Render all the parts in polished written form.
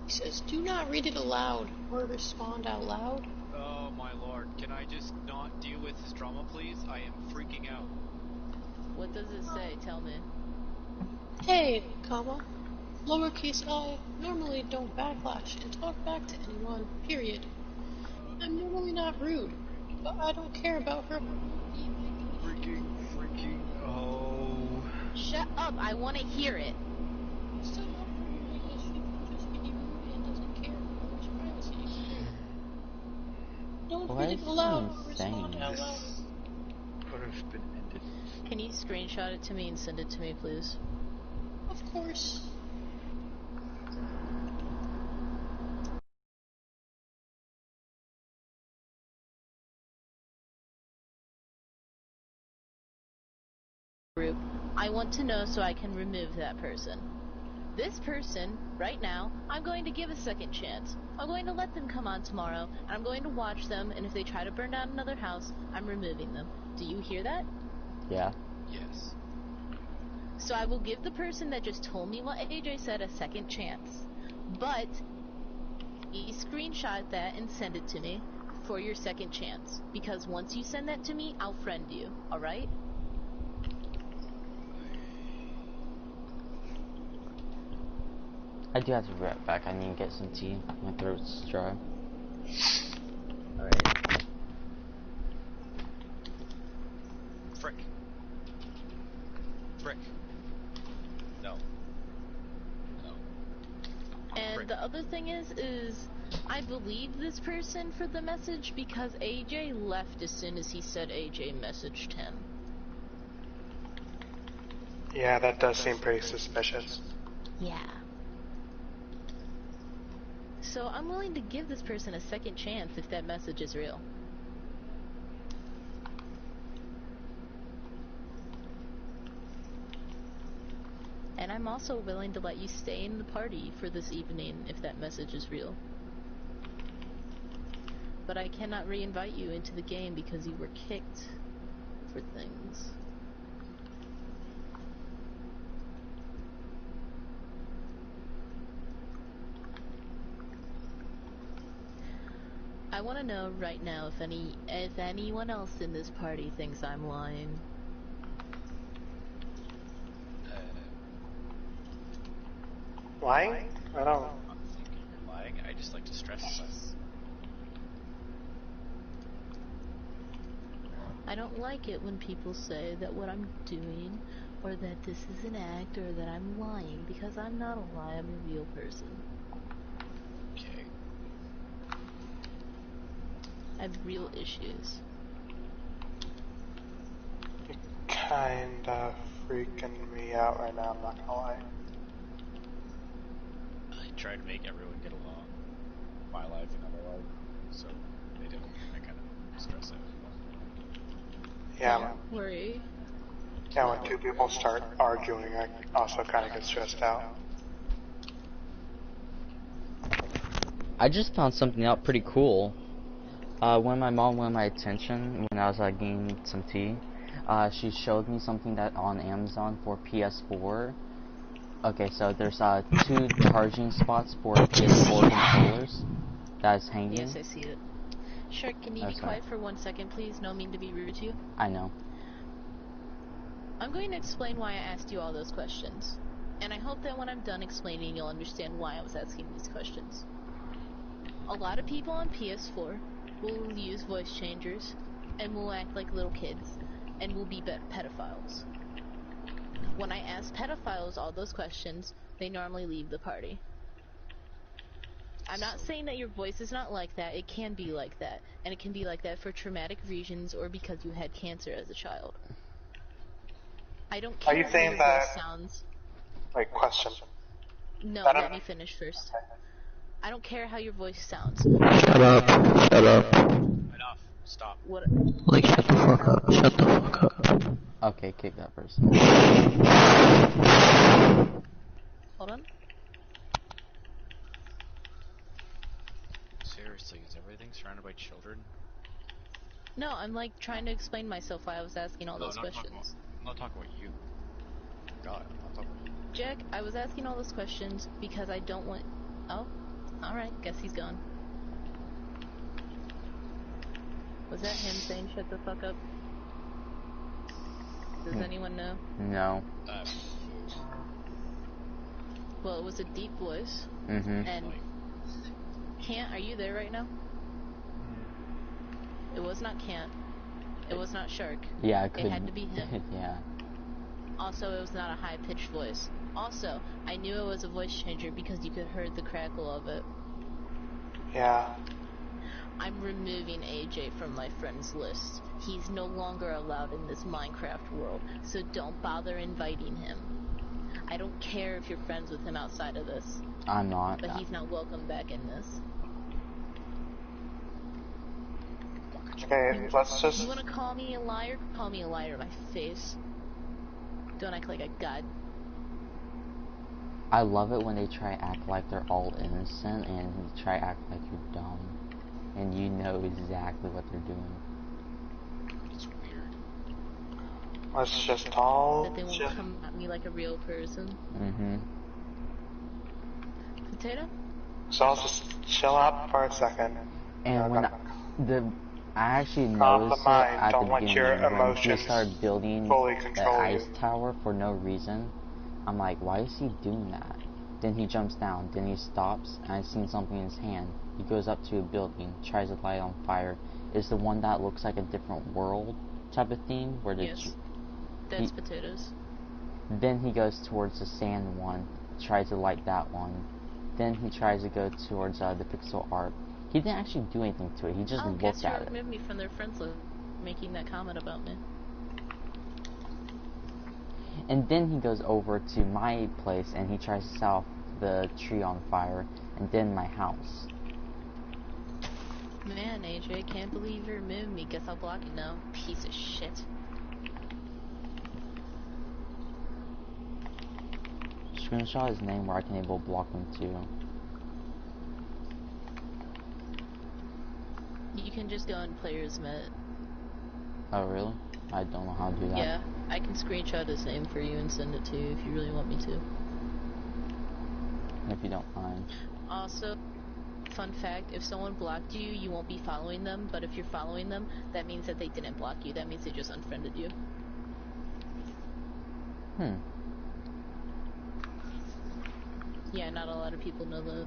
He says, do not read it aloud or respond out loud. Oh my lord, can I just not deal with this drama, please? I am freaking out. What does it say? Tell me. Hey, comma. Lowercase I normally don't backlash and talk back to anyone, period. I'm normally not rude, but I don't care about her. Freaking, oh. Shut up, I want to hear it. So not rude because she can just be rude and doesn't care for others' privacy. Don't read it aloud or respond out loud. Could have been ended. Can you screenshot it to me and send it to me, please? Of course. Group. I want to know so I can remove that person. This person, right now, I'm going to give a second chance. I'm going to let them come on tomorrow, and I'm going to watch them, and if they try to burn down another house, I'm removing them. Do you hear that? Yeah. Yes. So I will give the person that just told me what AJ said a second chance. But, you screenshot that and send it to me for your second chance. Because once you send that to me, I'll friend you, alright? I do have to be right back. I need to get some tea. My throat's dry. Alright. Frick. No. And Frick. the other thing is I believe this person for the message because AJ left as soon as he said AJ messaged him. Yeah, that does seem pretty suspicious. Yeah. So I'm willing to give this person a second chance if that message is real. And I'm also willing to let you stay in the party for this evening if that message is real. But I cannot re-invite you into the game because you were kicked for things. I want to know right now if anyone else in this party thinks I'm lying. Lying? I don't. I'm not thinking you're lying. I just like to stress this. I don't like it when people say that what I'm doing, or that this is an act, or that I'm lying, because I'm not a lie, I'm a real person. Okay. I have real issues. You're kinda freaking me out right now, I'm not gonna lie. I try to make everyone get along. My life and other life. So they don't. I kind of stress out. Yeah, Don't worry. yeah, when two people start arguing, I also kinda get stressed out. I just found something out pretty cool. When my mom wanted my attention, when I was getting some tea, she showed me something that on Amazon for PS4. Okay, so there's 2 charging spots for PS4 controllers that is hanging. Yes, I see it. Sure, can you be quiet for 1 second, please? No mean to be rude to you. I know. I'm going to explain why I asked you all those questions. And I hope that when I'm done explaining, you'll understand why I was asking these questions. A lot of people on PS4 will use voice changers and will act like little kids and will be pedophiles. When I ask pedophiles all those questions, they normally leave the party. I'm not saying that your voice is not like that. It can be like that. And it can be like that for traumatic reasons or because you had cancer as a child. I don't care how your voice sounds. Wait, question. No, let me finish first. I don't care how your voice sounds. Shut up. Enough. Stop. What? Like, shut the fuck up. Shut the fuck up. Okay, kick that person. Hold on. Seriously, is everything surrounded by children? No, I'm like trying to explain myself why I was asking all those questions. I'm not talking about you. God, I'm not talking about you. Jack, I was asking all those questions because I don't want... Oh? Alright, guess he's gone. Was that him saying shut the fuck up? Does anyone know? No. Well, it was a deep voice. Mm-hmm. And Cant, are you there right now? It was not Cant. It was not Shark. Yeah, it could. It had to be him. Yeah. Also, it was not a high-pitched voice. Also, I knew it was a voice changer because you could hear the crackle of it. Yeah. I'm removing AJ from my friends list. He's no longer allowed in this Minecraft world, so don't bother inviting him. I don't care if you're friends with him outside of this, I'm not. but he's not welcome back in this. Okay, let's just... You wanna call me a liar? Call me a liar to my face. Don't act like a god. I love it when they try to act like they're all innocent and try to act like you're dumb. And you know exactly what they're doing. It's weird. Let's just all... That they won't come at me like a real person. Mm-hmm. Potato? So I'll just chill out for a second. And when I actually Calm the noticed it mind, at the don't let your beginning when he emotions started building fully the control ice you. tower for no reason. I'm like, why is he doing that? Then he jumps down, then he stops, and I seen something in his hand. He goes up to a building, tries to light it on fire. It's the one that looks like a different world type of theme, where the Yes. That's potatoes. Then he goes towards the sand one, tries to light that one. Then he tries to go towards the pixel art. He didn't actually do anything to it, he just guess looked you at it. removed me from their friends list, making that comment about me. And then he goes over to my place and he tries to set off the tree on fire, and then my house. Man, AJ, can't believe you removed me. Guess I'll block you now. Piece of shit. Screenshot his name where I can able to block him too. You can just go in Players Met. Oh really? I don't know how to do that. Yeah, I can screenshot his name for you and send it to you if you really want me to. If you don't mind. Also, fun fact, if someone blocked you, you won't be following them, but if you're following them, that means that they didn't block you. That means they just unfriended you. Yeah, not a lot of people know that.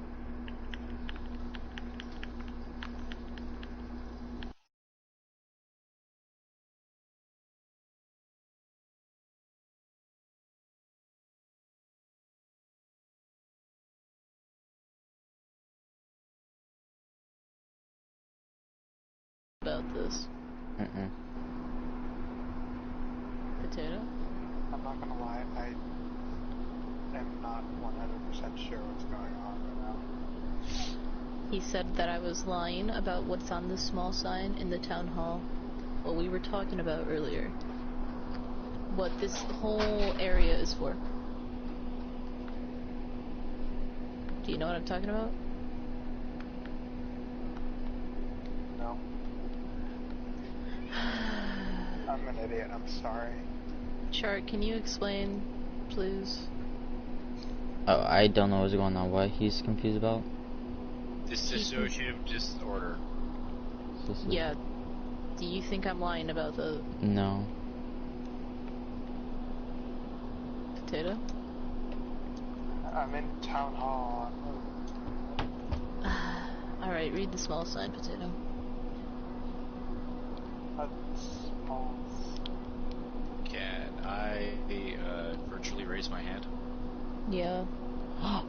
About this. Potato? I'm not gonna lie, I am not 100% sure what's going on right now. He said that I was lying about what's on the small sign in the town hall. What we were talking about earlier. What this whole area is for. Do you know what I'm talking about? No. I'm an idiot, I'm sorry. Chart, can you explain, please? Oh, I don't know what's going on. What he's confused about? Dissociative disorder. Yeah. Do you think I'm lying about the No. potato? I'm in town hall. Alright, read the small sign, potato. Small. Can I virtually raise my hand? Yeah.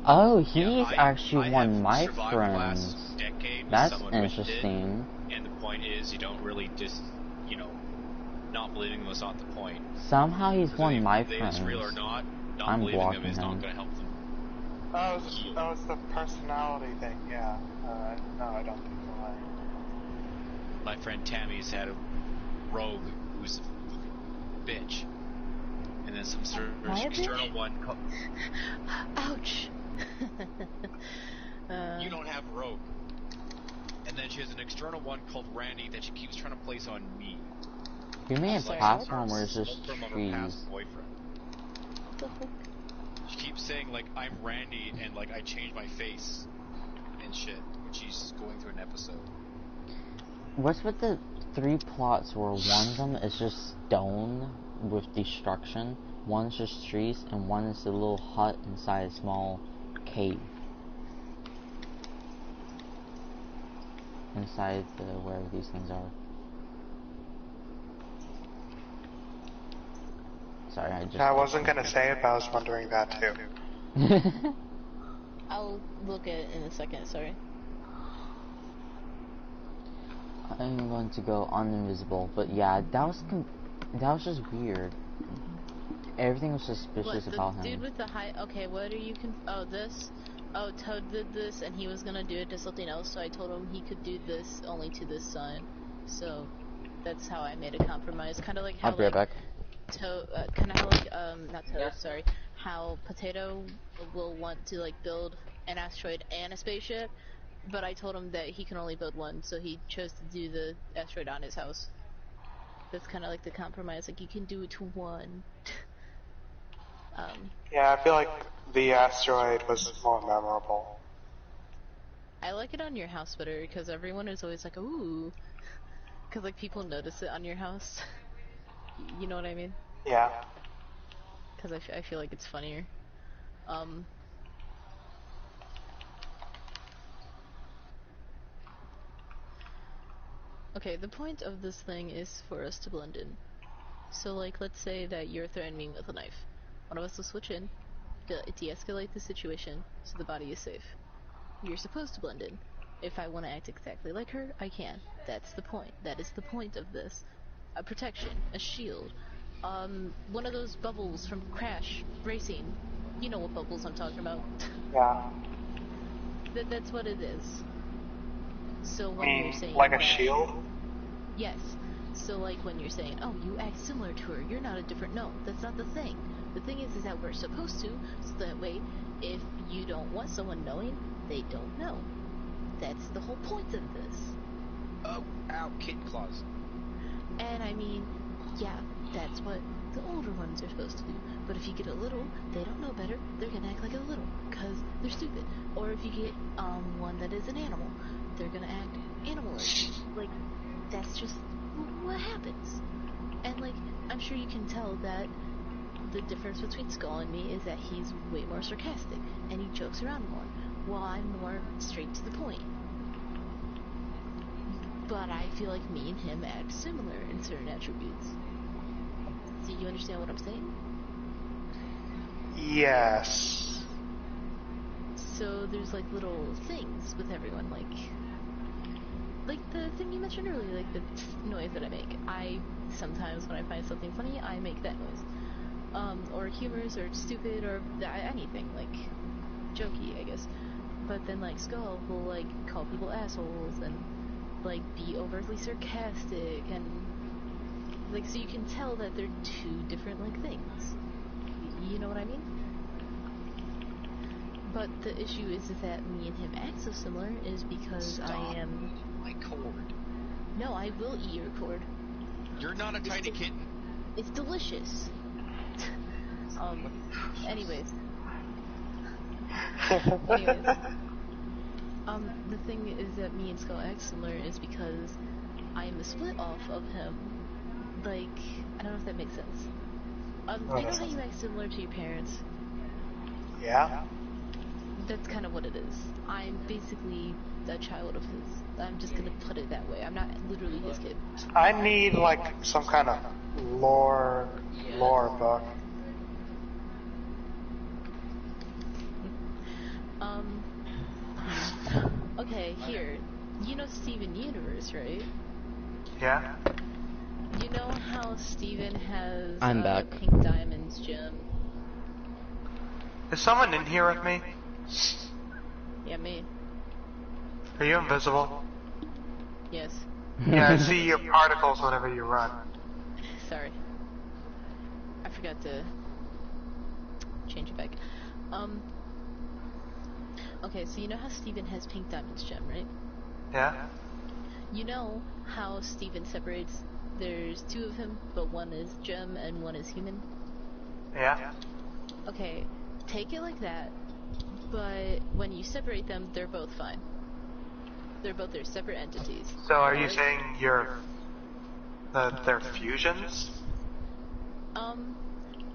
Oh, he's Yeah, actually I one of have my survived the friends. last decade with That's someone with it, interesting. and the point is, you don't really not believing them is not the point. Somehow he's one of my If friends. it's real or not I'm believing them blocking is him. not going to help them. Oh, it's the personality thing, yeah. No, I don't think so. My friend Tammy's had a rogue who's a bitch. And then some sort of Why a external bitch? one called... Ouch! You don't have a rogue. And then she has an external one called Randy that she keeps trying to place on me. You may have It's like platform some where it's sort just of spectrum of her trees. past boyfriend. She keeps saying, like, I'm Randy, and, like, I changed my face. and shit when she's going through an episode. What's with the 3 plots where one of them is just stone with destruction, one's just trees, and one is a little hut inside a small cave? Inside wherever these things are. Sorry, I just... I wasn't gonna say it, but I was wondering that too. I'll look at it in a second, sorry. I'm going to go uninvisible, but yeah, that was just weird. Everything was suspicious about him. The dude with the high... Okay, what are you oh, this? Oh, Toad did this, and he was gonna do it to something else, so I told him he could do this only to this sign. So, that's how I made a compromise. Kinda like how, I'll be right back. Toad, kinda how like, not Toad, sorry. How Potato will want to, like, build an asteroid and a spaceship, but I told him that he can only build one, so he chose to do the asteroid on his house. That's kinda like the compromise, like, you can do it to one. Yeah, I feel like the asteroid was more memorable. I like it on your house better, because everyone is always like, ooh. Because, like, people notice it on your house. You know what I mean? Yeah. Because I feel like it's funnier. Okay, the point of this thing is for us to blend in. So, like, let's say that you're threatening me with a knife. One of us will switch in, de-escalate the situation, so the body is safe. You're supposed to blend in. If I want to act exactly like her, I can. That's the point. That is the point of this. A protection, a shield, one of those bubbles from Crash Racing. You know what bubbles I'm talking about. Yeah. That's what it is. So when you're saying like a that, shield? yes. So like when you're saying, oh, you act similar to her, you're not a different. No, that's not the thing. The thing is that we're supposed to, so that way, if you don't want someone knowing, they don't know. That's the whole point of this. Oh, ow, kitten claws. And I mean, yeah, that's what the older ones are supposed to do. But if you get a little, they don't know better, they're gonna act like a little, because they're stupid. Or if you get, one that is an animal, they're gonna act animal-like. Like, that's just what happens. And, like, I'm sure you can tell that the difference between Skull and me is that he's way more sarcastic, and he jokes around more, while I'm more straight to the point. But I feel like me and him act similar in certain attributes. Do you understand what I'm saying? Yes. So there's like little things with everyone, like the thing you mentioned earlier, like the noise that I make. I sometimes when I find something funny, I make that noise. Or humorous or stupid or anything, like jokey, I guess. But then like Skull will like call people assholes and like be overtly sarcastic and like, so you can tell that they're two different like things. You know what I mean? But the issue is that me and him act so similar is because Stop I am... my cord. No, I will eat your cord. You're not a tiny kitten. It's delicious. Anyways. The thing is that me and Skull act similar is because I am a split off of him. Like, I don't know if that makes sense. You know how you act similar to your parents? Yeah. That's kind of what it is. I'm basically a child of his. I'm just gonna put it that way. I'm not literally his kid. I need like some kind of lore book. Okay, here. You know Steven Universe, right? Yeah. You know how Steven has I'm back. Pink Diamond's gem? Is someone in here with me? Yeah, me. Are you invisible? Yes. Yeah, I see your particles whenever you run. Sorry. I forgot to change it back. Okay, so you know how Steven has Pink Diamond's gem, right? Yeah. You know how Steven separates, there's two of him, but one is gem and one is human? Yeah. Okay, take it like that, but when you separate them, they're both fine. They're both their separate entities. So are you saying they're fusions?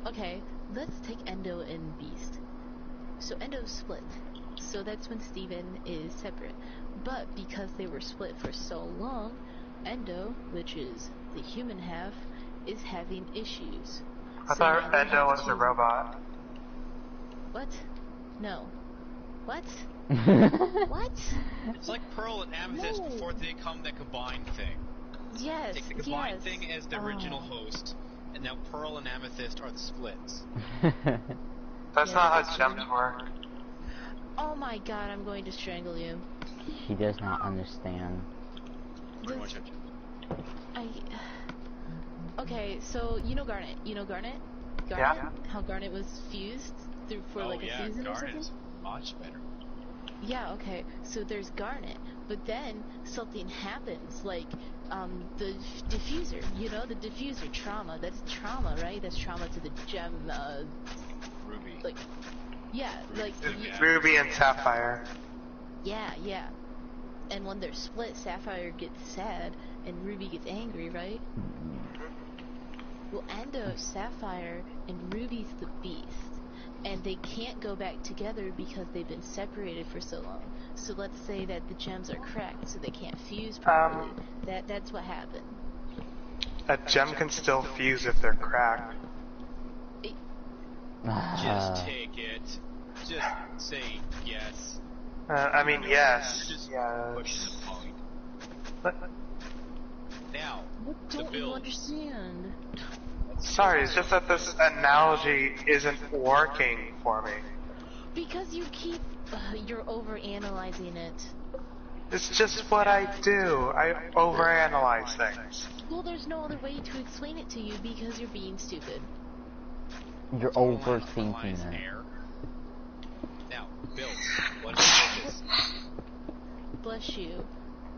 Okay, let's take Endo and Beast. So Endo's split. So that's when Steven is separate. But because they were split for so long, Endo, which is the human half, is having issues. I So thought now they Endo have was a to- robot. What? No. What? What? What? It's like Pearl and Amethyst No. before they become the combined thing. Yes, Take the combined yes. thing as the original Oh. host, and now Pearl and Amethyst are the splits. That's Yeah, not that's how gems work. Oh my god, I'm going to strangle you. He does not understand. Pretty Does- much. Okay, so you know Garnet. You know Garnet? Yeah. How Garnet was fused for Oh like a yeah, season or Garnet is something? much better. Yeah, okay. So there's Garnet, but then something happens, like the diffuser. You know, the diffuser trauma. That's trauma, right? That's trauma to the gem. Ruby. Like, yeah, like Yeah. Ruby and Sapphire. yeah. And when they're split, Sapphire gets sad and Ruby gets angry, right? Well, Endo, Sapphire, and Ruby's the Beast. And they can't go back together because they've been separated for so long. So let's say that the gems are cracked, so they can't fuse properly. That's what happened. A gem can still fuse if they're cracked. Just take it. Just say yes. I mean, yes. Just Yes. pushing the point. But, Now, What the don't you build. understand? sorry, it's just that this analogy isn't working for me. Because you keep... you're overanalyzing it. It's just what I do. I overanalyze things. Well, there's no other way to explain it to you because you're being stupid. You're Total overthinking analyze it. error. Now, build. What is focus? Bless you.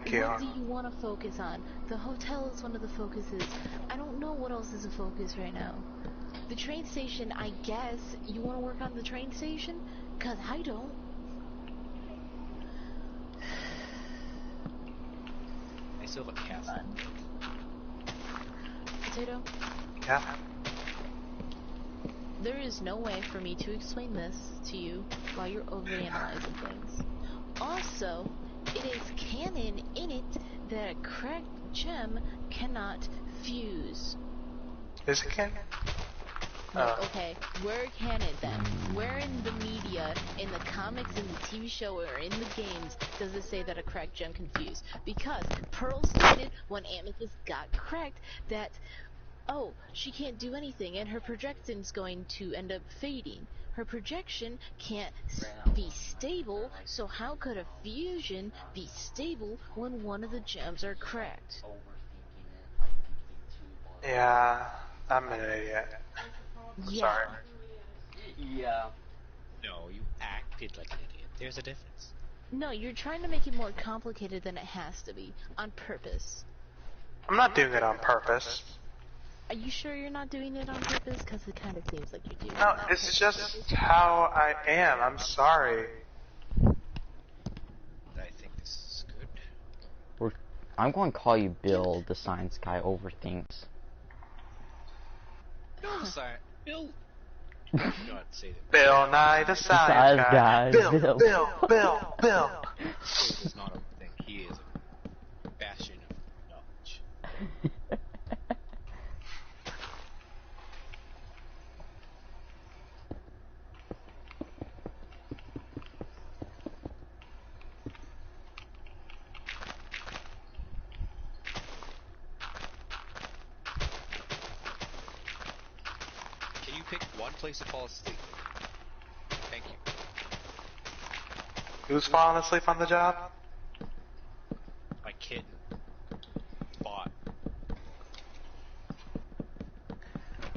Thank you. What do you want to focus on? The hotel is one of the focuses. I don't know what else is a focus right now. The train station, I guess. You want to work on the train station? Because I don't. I still have a castle. Potato, Yeah. there is no way for me to explain this to you while you're overanalyzing things. Also, it is canon in it that a cracked gem cannot fuse. Is it canon? No, okay, where canon then? Where in the media, in the comics, in the TV show, or in the games does it say that a cracked gem can fuse? Because Pearl stated when Amethyst got cracked that, oh, she can't do anything and her projection's going to end up fading. Her projection can't be stable, so how could a fusion be stable when one of the gems are cracked? Yeah, I'm an idiot. Yeah. Sorry. Yeah. No, you acted like an idiot. There's a difference. No, you're trying to make it more complicated than it has to be, on purpose. I'm not doing it on purpose. Are you sure you're not doing it on purpose? Because it kind of seems like you're doing it No, on it's purpose. just how I am. I'm sorry. I think this is good. I'm going to call you Bill, the science guy overthinks. Bill, Bill. You don't have to say that. Bill Nye the Science Guy. Bill. Bill. Bill is not a thing. He is a bastion of knowledge. Can you pick one place to fall asleep? Thank you. Who's falling asleep on the job? My kitten. Bot.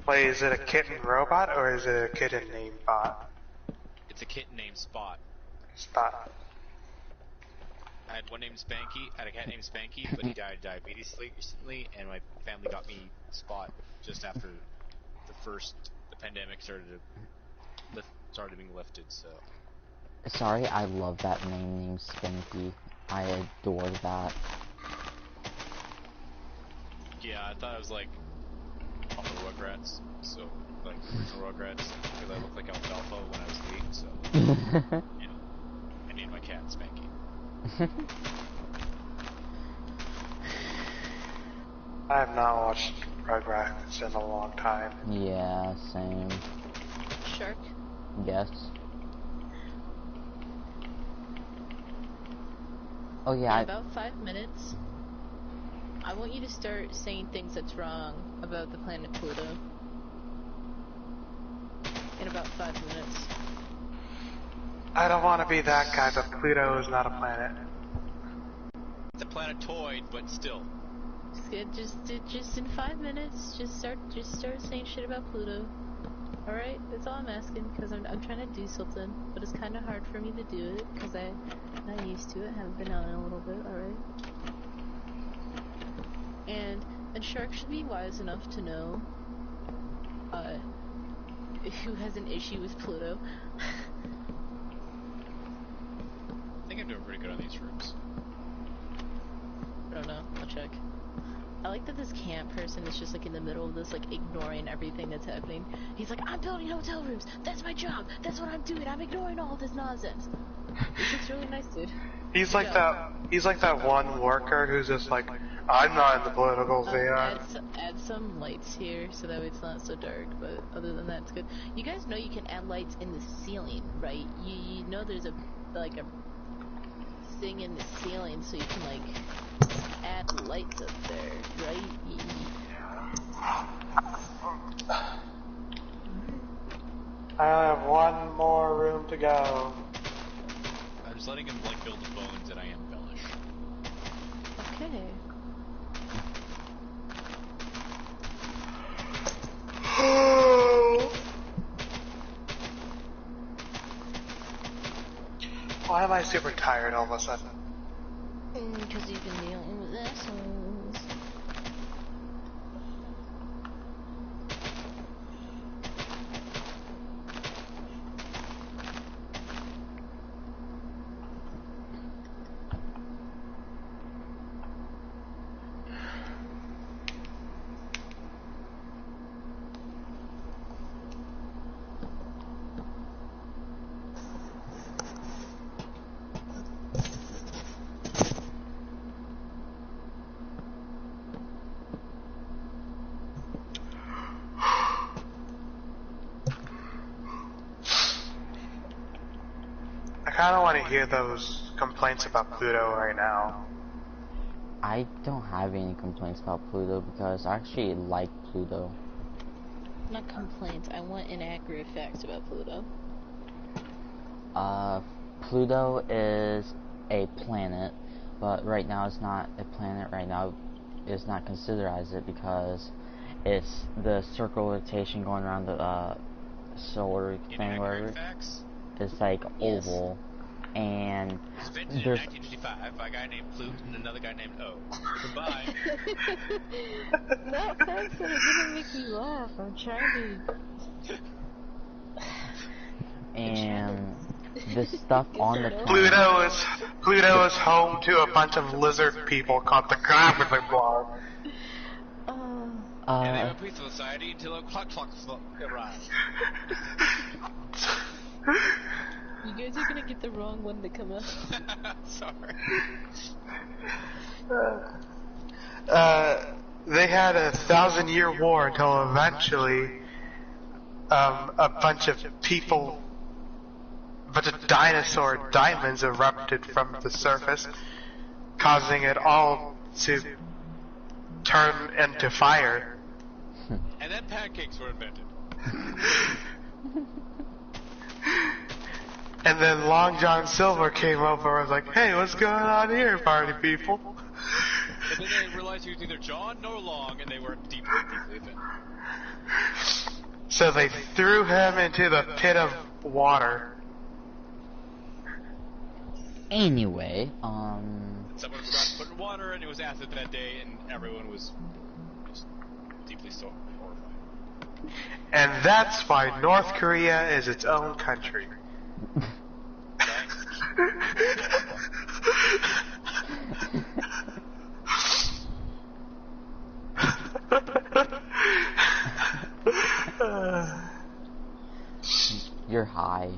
Wait, is it a kitten robot or is it a kitten named Bot? It's a kitten named Spot. Spot. I had one named Spanky. I had a cat named Spanky, but he died of diabetes recently, and my family got me Spot just after the pandemic started being lifted. So Sorry, I love that name named Spanky. I adore that. Yeah, I thought it was like on the Rugrats, so like original Rugrats, because I looked like Alfalfa when I was 8, so you know, I named my cat Spanky. I have not watched Rugrats in a long time. Yeah, same. Shark. Yes. Oh yeah, In about 5 minutes, I want you to start saying things that's wrong about the planet Pluto. In about 5 minutes. I don't want to be that guy, but Pluto is not a planet. It's a planetoid, but still. Just in 5 minutes, just start saying shit about Pluto. Alright, that's all I'm asking, because I'm trying to do something, but it's kind of hard for me to do it, because I'm not used to it, haven't been out in a little bit, alright? And Shark should be wise enough to know, who has an issue with Pluto. I think I'm doing pretty good on these rooms. I don't know, I'll check. I like that this camp person is just like in the middle of this, like ignoring everything that's happening. He's like, I'm building hotel rooms, that's my job, that's what I'm doing, I'm ignoring all this nonsense. This looks really nice, dude. He's like that one worker who's just like, I'm not in the political scene. Add some lights here so that way it's not so dark, but other than that it's good. You guys know you can add lights in the ceiling, right? You know there's a thing in the ceiling so you can like add lights up there, right? I have one more room to go. I'm just letting him like build the bones that I embellish. Okay. Why am I super tired all of a sudden? Because you've been dealing with assholes. I kind of want to hear those complaints about Pluto right now. I don't have any complaints about Pluto because I actually like Pluto. Not complaints, I want inaccurate facts about Pluto. Pluto is a planet, but right now it's not a planet. Right now it's not considered as it because it's the circle rotation going around the solar thing where Facts? it's like Yes. oval, and It was invented in there's 1955 by a guy named Plute and another guy named O. Combined. Not facts that are gonna make me laugh. I'm trying to. and the stuff on the Pluto is home to a bunch of lizard people called the Gravitiblar. And they were a peaceful society until a clock arrived. You guys are gonna get the wrong one to come up. Sorry. They had a 1,000-year war until eventually a bunch of dinosaur diamonds erupted from the surface, causing it all to turn into fire. And then pancakes were invented. And then Long John Silver came over and was like, hey, what's going on here, party people? But then they realized he was neither John nor Long, and they were deeply, deeply offended. So they threw him into the pit of water. Anyway, Someone forgot to put in water, and it was acid that day, and everyone was just deeply so horrified. And that's why North Korea is its own country. Well, You're high.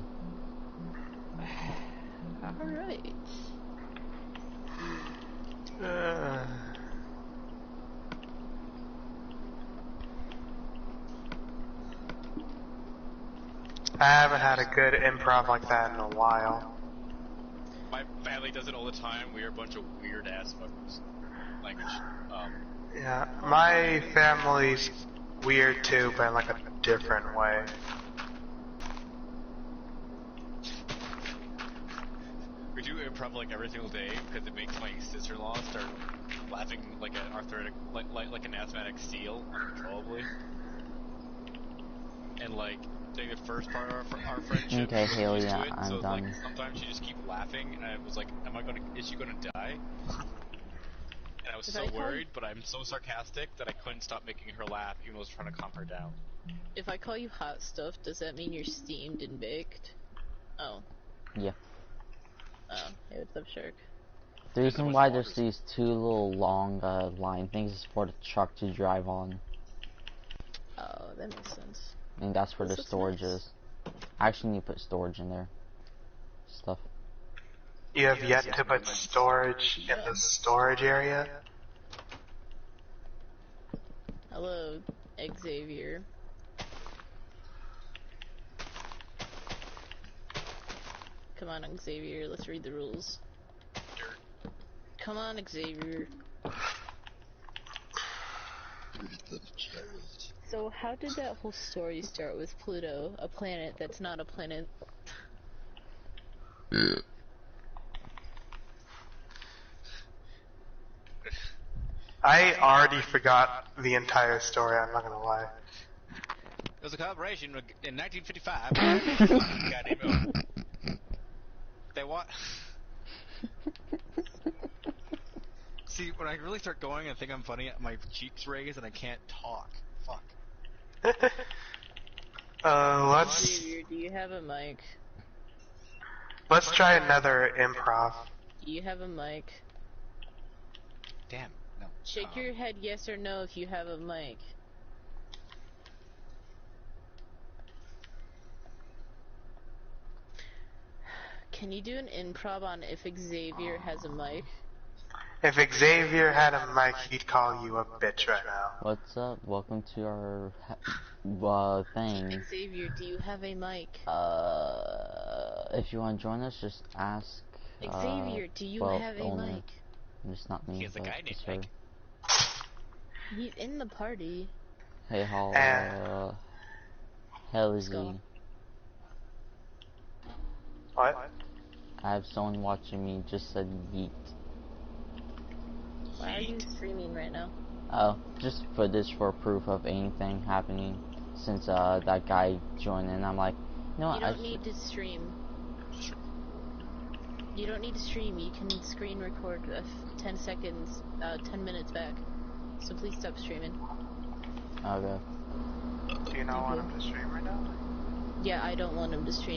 Alright. I haven't had a good improv like that in a while. My family does it all the time. We are a bunch of weird ass fuckers. Language. Yeah, my family's weird too, but in like a different way. We do improv like every single day because it makes my sister-in-law start laughing like an arthritic, like an asthmatic seal uncontrollably. And like, during the first part of our friendship, Okay, she wasn't Haley, used to yeah, it, I'm so done. like sometimes she just keep laughing, and I was like, is she gonna die? And I was If so I call you- worried, but I'm so sarcastic that I couldn't stop making her laugh, even though I was trying to calm her down. If I call you hot stuff, does that mean you're steamed and baked? Oh. Yeah. Oh. Hey, what's up, Shark? The How reason much why water there's is these two little long line things is for the truck to drive on. Oh, that makes sense. And that's where This the looks storage nice. is. I actually need to put storage in there. Stuff. You have yet to put storage in the storage area? Hello, Xavier. Come on, Xavier, let's read the rules. Come on, Xavier. So how did that whole story start with Pluto, a planet that's not a planet? I already forgot the entire story, I'm not gonna lie. It was a collaboration in 1955. Goddamn it. They want. See, when I really start going and think I'm funny, my cheeks raise and I can't talk. Fuck. Xavier, do you have a mic? Let's try another improv. Do you have a mic? Damn. No. Shake your head yes or no if you have a mic. Can you do an improv on if Xavier has a mic? If Xavier had a mic, he'd call you a bitch right now. What's up? Welcome to our thing. Xavier, do you have a mic? If you want to join us, just ask. Xavier, do you well, have a owner. mic? It's not me, He has a but guy named it's her. Mike. He's in the party. Hey, And- Haley. go. What? I have someone watching me. Just said yeet. Why are you streaming right now? Oh, just footage for proof of anything happening since that guy joined in. I'm like, you know You what? don't need to stream. You don't need to stream. You can screen record 10 seconds, 10 minutes back. So please stop streaming. Okay. Do you not want him to stream right now? Yeah, I don't want him to stream.